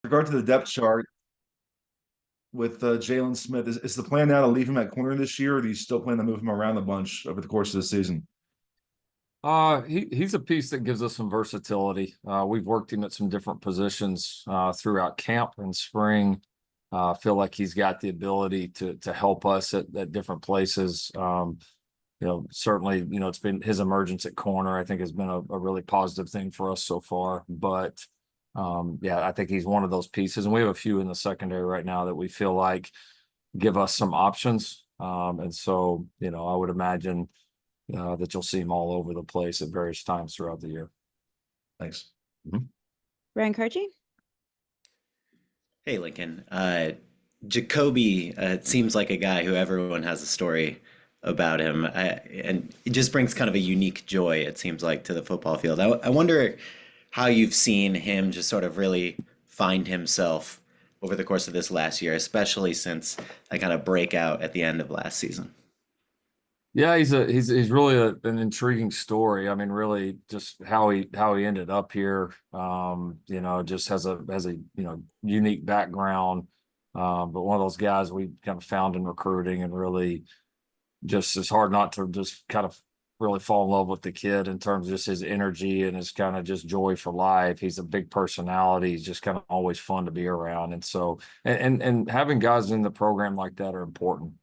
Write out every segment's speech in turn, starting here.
regard to the depth chart with Jaylen Smith, is the plan now to leave him at corner this year, or do you still plan to move him around a bunch over the course of the season? He's a piece that gives us some versatility. We've worked him at some different positions throughout camp and spring. Feel like he's got the ability to help us at different places. Certainly, it's been his emergence at corner, I think, has been a really positive thing for us so far. But yeah, I think he's one of those pieces, and we have a few in the secondary right now that we feel like give us some options. And so, I would imagine that you'll see him all over the place at various times throughout the year. Thanks. Ryan Karchi? Hey, Lincoln. Jacobbe seems like a guy who everyone has a story about him, and it just brings kind of a unique joy, it seems like, to the football field. I wonder how you've seen him just sort of really find himself over the course of this last year, especially since that kind of breakout at the end of last season. Yeah, he's really an intriguing story. I mean, really, just how he ended up here. Just has a unique background. But one of those guys we kind of found in recruiting, and really just it's hard not to just kind of really fall in love with the kid in terms of just his energy and his kind of just joy for life. He's a big personality. He's just kind of always fun to be around. And so, and having guys in the program like that are important.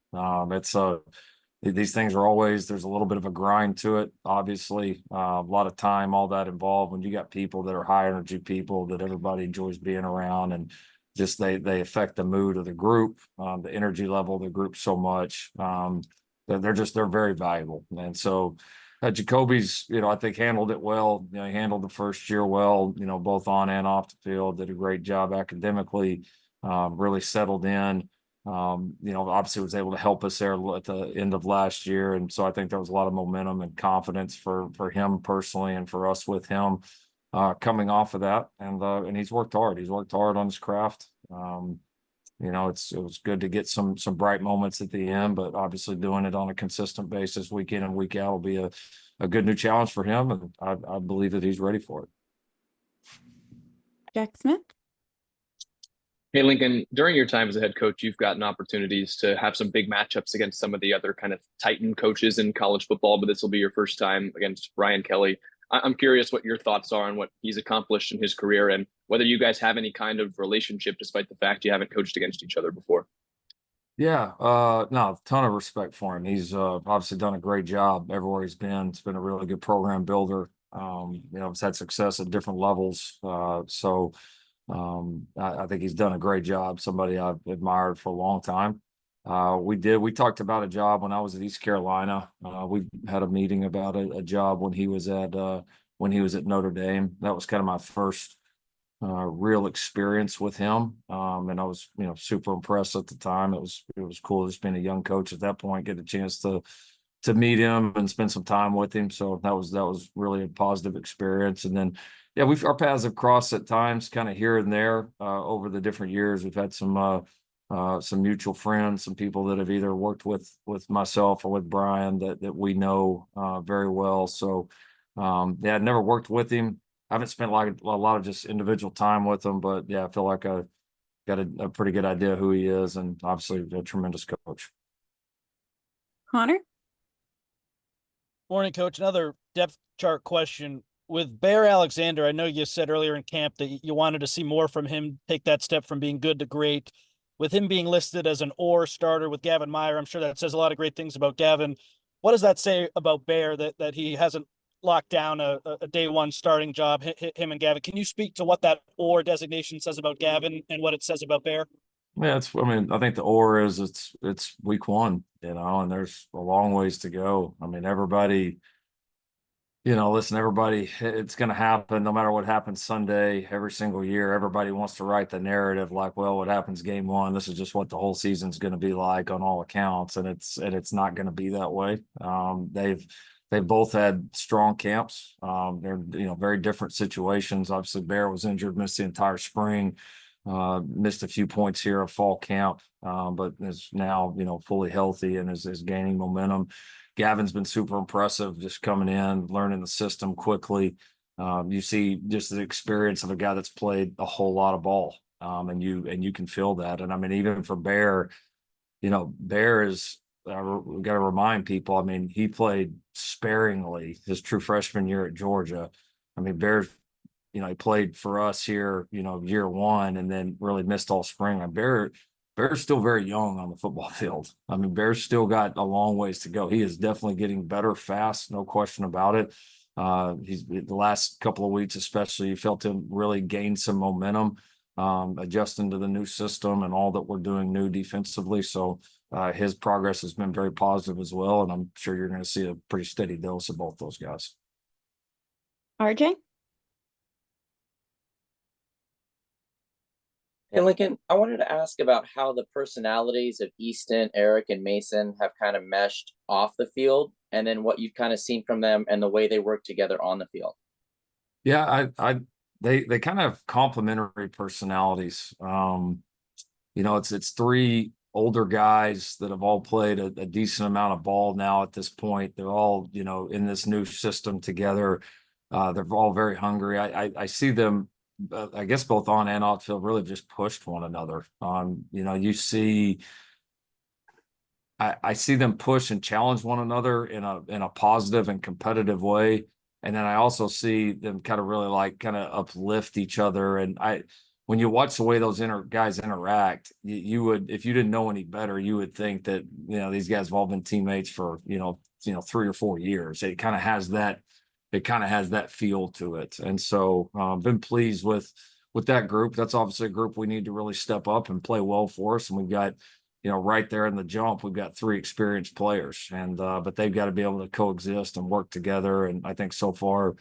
These things are always, there's a little bit of a grind to it, obviously, a lot of time, all that involved. When you got people that are high energy people that everybody enjoys being around, and just they affect the mood of the group, the energy level of the group so much. They're very valuable. And so Jacobbe's, I think handled it well. He handled the first year well, both on and off the field, did a great job academically, really settled in. Obviously was able to help us there at the end of last year. And so I think there was a lot of momentum and confidence for him personally and for us with him coming off of that. And he's worked hard. He's worked hard on his craft. It was good to get some bright moments at the end, but obviously doing it on a consistent basis week in and week out will be a good new challenge for him. And I believe that he's ready for it. Jack Smith? Hey, Lincoln, during your time as a head coach, you've gotten opportunities to have some big matchups against some of the other kind of Titan coaches in college football, but this will be your first time against Brian Kelly. I'm curious what your thoughts are on what he's accomplished in his career and whether you guys have any kind of relationship despite the fact you haven't coached against each other before. Yeah, no, a ton of respect for him. He's obviously done a great job everywhere he's been. It's been a really good program builder. He's had success at different levels. I think he's done a great job. Somebody I've admired for a long time. We talked about a job when I was at East Carolina. We had a meeting about a job when he was at Notre Dame. That was kind of my first real experience with him. And I was, super impressed at the time. It was cool just being a young coach at that point, get a chance to meet him and spend some time with him. So that was really a positive experience. And then, yeah, our paths have crossed at times, kind of here and there over the different years. We've had some mutual friends, some people that have either worked with myself or with Brian that we know very well. So, I'd never worked with him. I haven't spent a lot of just individual time with him, but yeah, I feel like I got a pretty good idea who he is, and obviously a tremendous coach. Connor? Morning, Coach. Another depth chart question. With Bear Alexander, I know you said earlier in camp that you wanted to see more from him, take that step from being good to great. With him being listed as an or starter with Gavin Meyer, I'm sure that says a lot of great things about Gavin. What does that say about Bear that he hasn't locked down a day one starting job, him and Gavin? Can you speak to what that or designation says about Gavin and what it says about Bear? Yeah, I think the or is it's week one, and there's a long ways to go. I mean, everybody, everybody, it's going to happen no matter what happens Sunday, every single year. Everybody wants to write the narrative like, well, what happens game one, this is just what the whole season's going to be like on all accounts. And it's not going to be that way. They've both had strong camps. They're, very different situations. Obviously Bear was injured, missed the entire spring, missed a few points here of fall camp, but is now, fully healthy and is gaining momentum. Gavin's been super impressive, just coming in, learning the system quickly. You see just the experience of a guy that's played a whole lot of ball. And you can feel that. And I mean, even for Bear, Bear is, we got to remind people, I mean, he played sparingly his true freshman year at Georgia. I mean, Bear's, he played for us here, year one, and then really missed all spring. And Bear's still very young on the football field. I mean, Bear's still got a long ways to go. He is definitely getting better fast, no question about it. He's the last couple of weeks, especially, you felt him really gain some momentum, adjusting to the new system and all that we're doing new defensively. So his progress has been very positive as well. And I'm sure you're going to see a pretty steady dose of both those guys. RJ? Hey, Lincoln, I wanted to ask about how the personalities of Easton, Eric, and Mason have kind of meshed off the field, and then what you've kind of seen from them and the way they work together on the field. Yeah, they kind of have complementary personalities. It's three older guys that have all played a decent amount of ball now at this point. They're all, in this new system together. They're all very hungry. I see them, I guess both on and off field, really just pushed one another. I see them push and challenge one another in a positive and competitive way. And then I also see them kind of really kind of uplift each other. And when you watch the way those guys interact, you would, if you didn't know any better, you would think that, these guys have all been teammates for, 3 or 4 years. It kind of has that feel to it. And so I've been pleased with that group. That's obviously a group we need to really step up and play well for us. And we've got, right there in the jump, we've got 3 experienced players, and but they've got to be able to coexist and work together. And I think so far,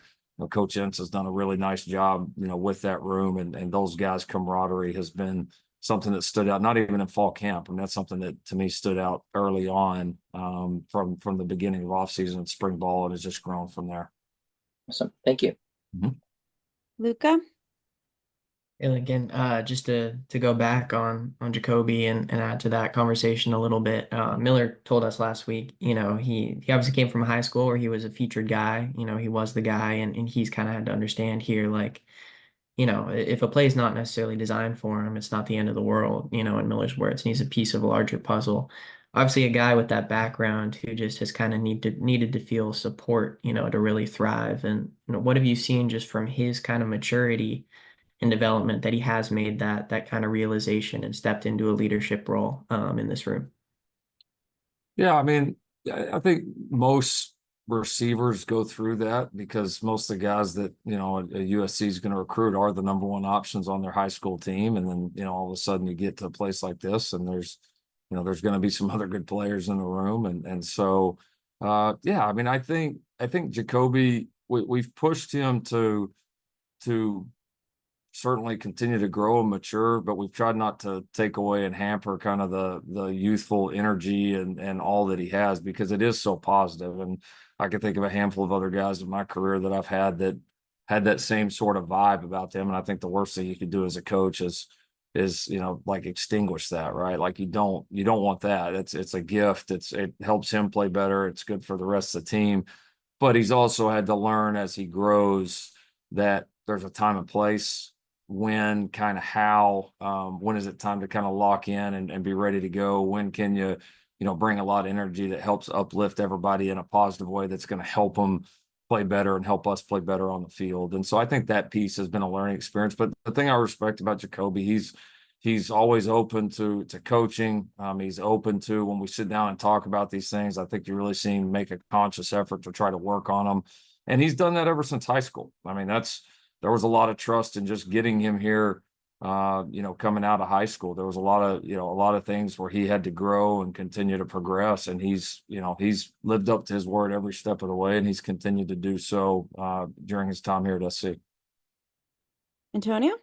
Coach Ince has done a really nice job, with that room, and those guys' camaraderie has been something that stood out, not even in fall camp. I mean, that's something that to me stood out early on, from the beginning of offseason and spring ball, and has just grown from there. Awesome. Thank you. Luca? And again, just to go back on Jacobbe and add to that conversation a little bit, Miller told us last week, he obviously came from a high school where he was a featured guy, he was the guy, and he's kind of had to understand here, if a play is not necessarily designed for him, it's not the end of the world, in Miller's words, and he's a piece of a larger puzzle. Obviously, a guy with that background who just has kind of needed to feel support, to really thrive. And what have you seen just from his kind of maturity and development that he has made that kind of realization and stepped into a leadership role in this room? Yeah, I mean, I think most receivers go through that, because most of the guys that, a USC is going to recruit are the number one options on their high school team. And then, all of a sudden you get to a place like this, and there's going to be some other good players in the room. And so, yeah, I mean, I think Jacobbe, we've pushed him to certainly continue to grow and mature, but we've tried not to take away and hamper kind of the youthful energy and all that he has, because it is so positive. And I can think of a handful of other guys in my career that I've had that had that same sort of vibe about them. And I think the worst thing you could do as a coach is extinguish that, right? Like you don't want that. It's a gift. It helps him play better. It's good for the rest of the team. But he's also had to learn as he grows that there's a time and place, when, kind of how, when is it time to kind of lock in and be ready to go? When can you bring a lot of energy that helps uplift everybody in a positive way that's going to help them play better and help us play better on the field? And so I think that piece has been a learning experience. But the thing I respect about Jacobbe, he's always open to coaching. He's open to, when we sit down and talk about these things, I think you really see him make a conscious effort to try to work on them. And he's done that ever since high school. I mean, there was a lot of trust in just getting him here, coming out of high school. There was a lot of things where he had to grow and continue to progress. And he's lived up to his word every step of the way, and he's continued to do so during his time here at SC. Antonio?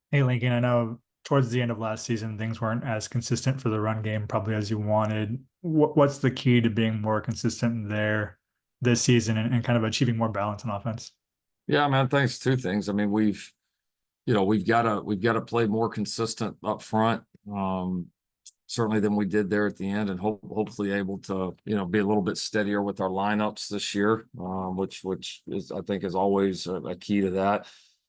Hey, Lincoln, I know towards the end of last season, things weren't as consistent for the run game probably as you wanted. What's the key to being more consistent there this season and kind of achieving more balance on offense? Yeah, man, thanks. 2 things. I mean, we've got to play more consistent up front, certainly than we did there at the end, and hopefully able to, be a little bit steadier with our lineups this year, which is, I think, is always a key to that.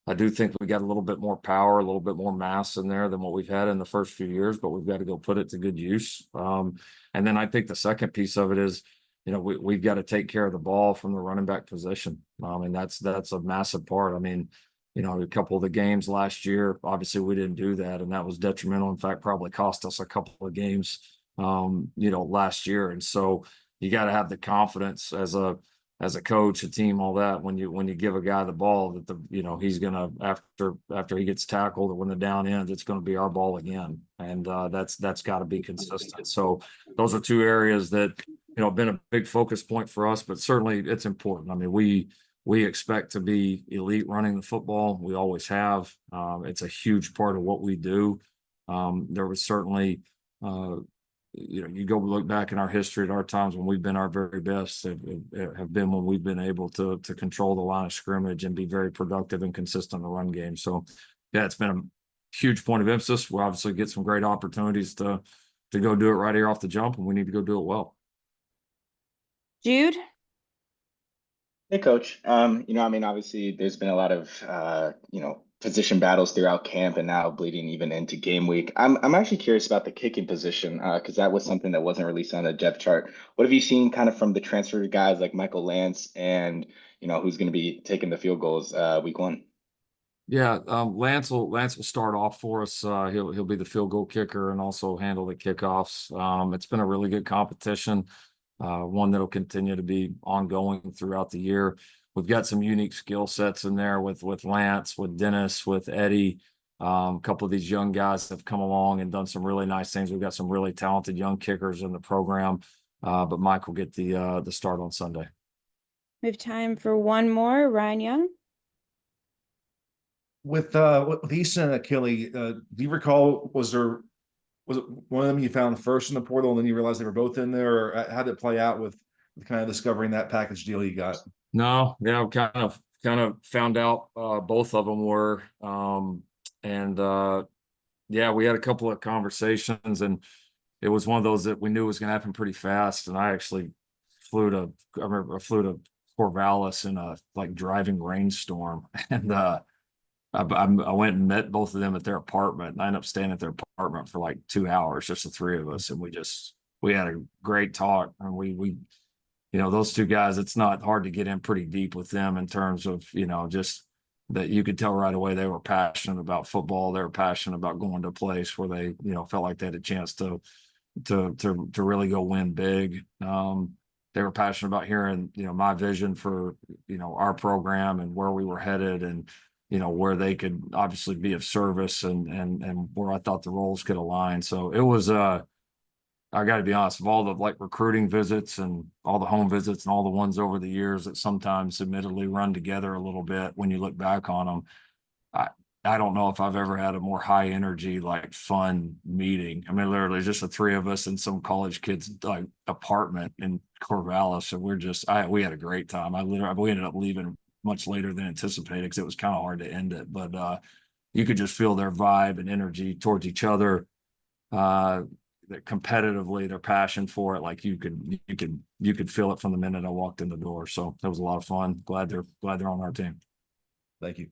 I do think we got a little bit more power, a little bit more mass in there than what we've had in the first few years, but we've got to go put it to good use. And then I think the second piece of it is, we've got to take care of the ball from the running back position. And that's a massive part. I mean, a couple of the games last year, obviously we didn't do that, and that was detrimental. In fact, probably cost us a couple of games, last year. And so you got to have the confidence as a coach, a team, all that, when you give a guy the ball, that he's gonna, after he gets tackled or when the down ends, it's going to be our ball again. And that's got to be consistent. So those are two areas that have been a big focus point for us, but certainly it's important. I mean, we expect to be elite running the football. We always have. It's a huge part of what we do. There was certainly you go look back in our history at our times when we've been our very best have been when we've been able to control the line of scrimmage and be very productive and consistent in the run game. So yeah, it's been a huge point of emphasis. We'll obviously get some great opportunities to go do it right here off the jump, and we need to go do it well. Jude? Hey, Coach. I mean, obviously, there's been a lot of, position battles throughout camp and now bleeding even into game week. I'm actually curious about the kicking position because that was something that wasn't released on the depth chart. What have you seen kind of from the transfer guys like Michael Lance and, who's going to be taking the field goals week 1? Yeah, Lance will start off for us. He'll be the field goal kicker and also handle the kickoffs. It's been a really good competition. One that'll continue to be ongoing throughout the year. We've got some unique skill sets in there with Lance, with Dennis, with Eddie. A couple of these young guys have come along and done some really nice things. We've got some really talented young kickers in the program, but Mike will get the start on Sunday. We have time for one more. Ryan Young? With Easton and Achille, do you recall, was it one of them you found first in the portal and then you realized they were both in there, or how did it play out with kind of discovering that package deal you got? No, yeah, kind of found out both of them were, yeah, we had a couple of conversations, and it was one of those that we knew was going to happen pretty fast. And I actually flew to Corvallis in a driving rainstorm, and I went and met both of them at their apartment, and I ended up staying at their apartment for 2 hours, just the three of us, and we had a great talk. And we those two guys, it's not hard to get in pretty deep with them in terms of, just that you could tell right away they were passionate about football. They were passionate about going to a place where they, felt like they had a chance to really go win big. They were passionate about hearing, my vision for, our program and where we were headed, and, where they could obviously be of service and where I thought the roles could align. So it was, I got to be honest, of all the recruiting visits and all the home visits and all the ones over the years that sometimes admittedly run together a little bit when you look back on them, I don't know if I've ever had a more high energy, fun meeting. I mean, literally just the three of us in some college kid's apartment in Corvallis. And we had a great time. We ended up leaving much later than anticipated because it was kind of hard to end it, but you could just feel their vibe and energy towards each other. That competitively, their passion for it, you could feel it from the minute I walked in the door. So that was a lot of fun. Glad they're on our team. Thank you.